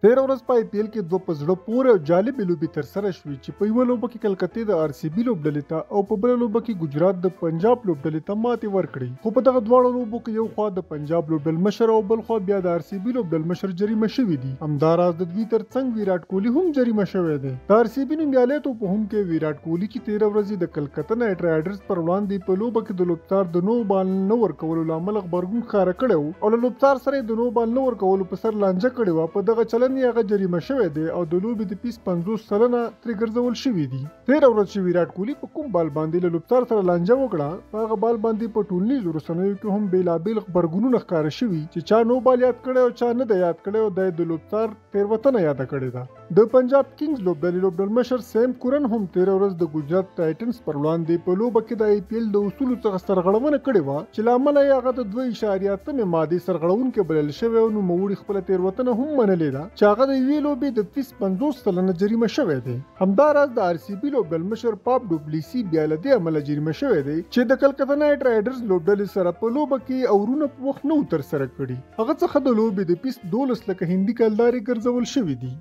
13 ورځ په IPL کې دوه په زړه پورې او جالبې لوبې ترسره شوې چې په یوه لوبه کې کلکتې د RCB لوبډلې ته او په بله لوبه کې ګجرات د پنجاب لوبډلې ته ماتې ورکړې. خو په دغه دواړو لوبو کې یو خوا د پنجاب لوبډل مشر او بل خوا بیا د RCB لوبډل مشر جریمه شوي دي. همداراز د دوی ترڅنګ ویراټ کوهلي هم جریمه شوی دی. د RCB نومیالی توپوهونکی کې ویراټ کوهلي چې 13 ورځې د کلکته نایټ رایډرز پر وړاندې په لوبه کې د لوبڅار د نو بال نه ورکولو له امله غبرګون ښکاره کړی و او له لوبڅار سره د نو بال نه ورکولو په سر لانجه کړې وه. په دغه چلن یې هغه جریمه شوی دی او د لوبې د پیس 50 سلنه ترې ګرځول شوي دي. 13 ورځ چې ویراټ کوهلي په کوم بال باندې له لوبڅار سره لانجه وکړه په هغه بال باندې په ټولنیزو رسنیو کې هم بېلابېل غبرګونونه ښکاره شوي چې چا نو بال یاد کړی او چا نه دی یاد کړی او دا یې د لوبڅار تېروتنه یاده کړې ده. د پنجاب کینګز لوبډلې مشر سیم کورن هم 13 ورځ د ګجرات ټایټنز پر وړاندې په لوبه کې د IPL د اصولو څخه سرغړونه کړې وه چې له امله یې هغه د 2.3 مادې سرغړونکې بلل شوی او نوموړي خپله تېروتنه هم منلې ده چې هغه د یوې لوبې د فیس 50 سلنه جریمه شوی دی. همداراز د RCB لوبډل مشر پاپ ډوپلیسي بیا له دې امله جریمه شوی دی چې د کلکته نایټ رایډرز لوبډلې سره په لوبه کې اورونه په وخت نه ترسره کړي. هغه څخه د لوبې د پیس 12 لکه هندي کلدارې ګرځول شوي دي.